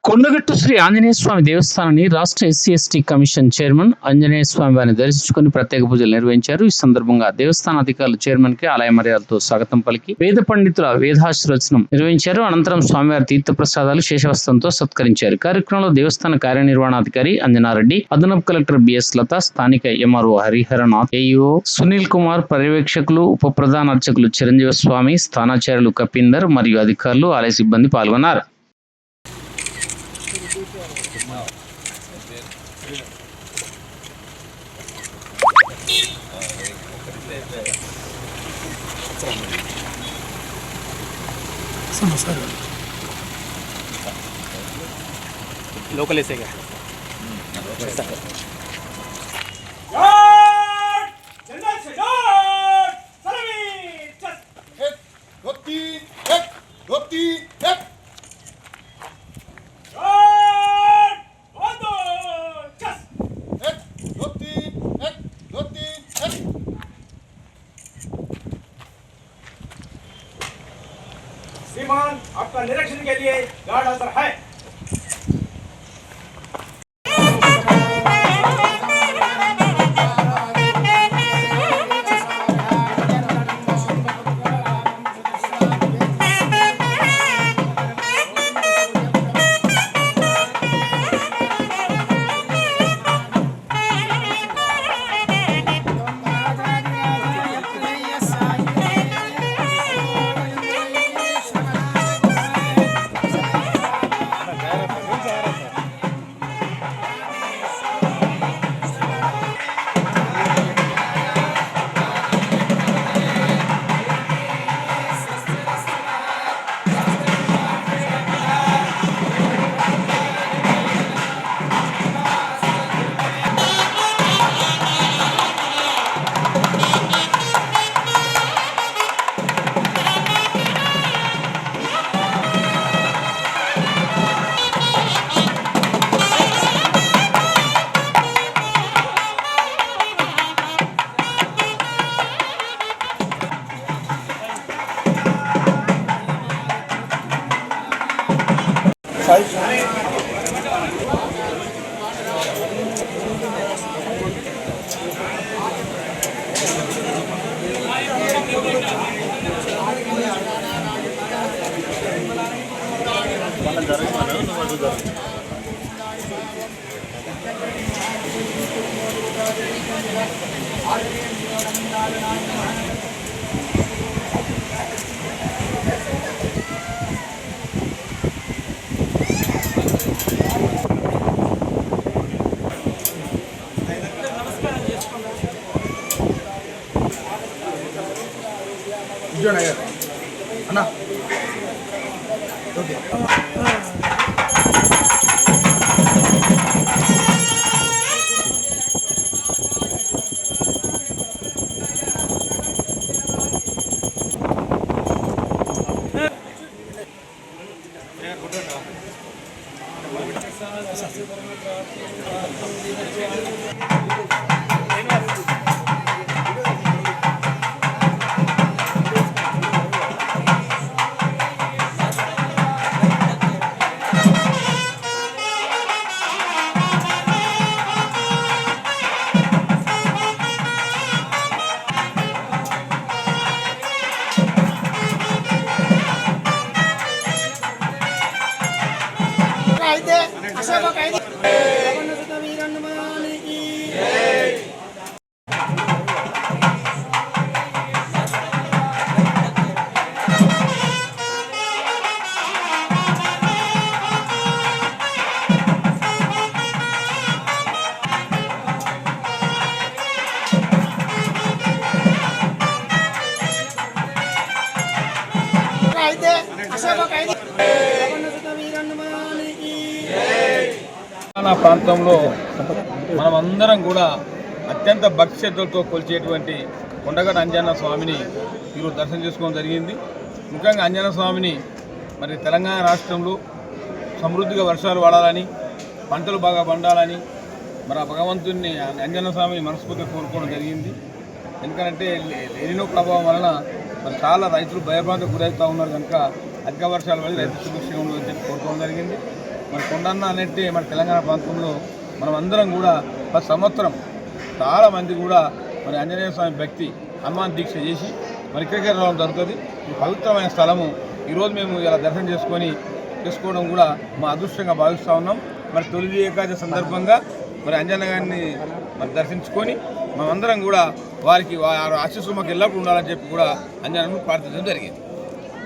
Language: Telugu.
కొండగట్టు శ్రీ ఆంజనేయ స్వామి దేవస్థానాన్ని రాష్ట్ర SC ST commission chairman Anjaneya Swamy వారిని దర్శించుకుని ప్రత్యేక పూజలు నిర్వహించారు. ఈ సందర్భంగా దేవస్థాన అధికారులు చైర్మన్ కి ఆలయ మర్యాదలతో స్వాగతం పలికి వేద పండితుల వేదాశీర్వచనం నిర్వహించారు. అనంతరం స్వామివారి తీర్థ ప్రసాదాలు శేషవస్త్రంతో సత్కరించారు. కార్యక్రమంలో దేవస్థాన కార్యనిర్వహణాధికారి అంజనారెడ్డి, అదనపు కలెక్టర్ బిఎస్ లత, స్థానిక ఎంఆర్ఓ హరిహరనాథ్, ఏఈఓ సునీల్ కుమార్, పర్యవేక్షకులు, ఉప ప్రధాన అర్చకులు చిరంజీవ స్వామి, స్థానాచార్యులు కపీందర్ మరియు అధికారులు, ఆలయ సిబ్బంది పాల్గొన్నారు. लोकल ऐसे क्या श्रीमान, आपका निरीक्षण के लिए गार्ड हाजिर है। అన్నా ఓకే ప్రాంతంలో మనమందరం కూడా అత్యంత భక్తి శ్రద్ధలతో కొలిచేటువంటి కొండగట్టు ఆంజనేయ స్వామిని ఈరోజు దర్శనం చేసుకోవడం జరిగింది. ముఖ్యంగా ఆంజనేయ స్వామిని మరి తెలంగాణ రాష్ట్రంలో సమృద్ధిగా వర్షాలు పడాలని, పంటలు బాగా పండాలని మరి ఆ భగవంతుడిని ఆంజనేయ స్వామిని మనస్ఫూర్తిగా కోరుకోవడం జరిగింది. ఎందుకంటే ఎలినో ప్రభావం వలన మరి చాలా రైతులు భయభ్రాంతికి గురవుతూ ఉన్నారు కనుక అధిక వర్షాల వల్ల రైతు సుభిక్షంగా ఉందని చెప్పి కోరుకోవడం జరిగింది. మన కొండన్న అనేది మన తెలంగాణ ప్రాంతంలో మనం అందరం కూడా ప్రతి సంవత్సరం చాలామంది కూడా మరి ఆంజనేయ స్వామి భక్తి హనుమాన్ దీక్ష చేసి మరి ఇక్కడికే రావడం జరుగుతుంది. ఈ పవిత్రమైన స్థలము ఈరోజు మేము ఇలా దర్శనం చేసుకోవడం కూడా మా అదృష్టంగా భావిస్తూ ఉన్నాం. మరి తొలి ఏకాదశి సందర్భంగా మరి అంజన్న గారిని మరి దర్శించుకొని మేమందరం కూడా వారికి ఆశీస్సులు మాకు ఎల్లప్పుడూ ఉండాలని చెప్పి కూడా అంజన్నను ప్రార్థించడం జరిగింది.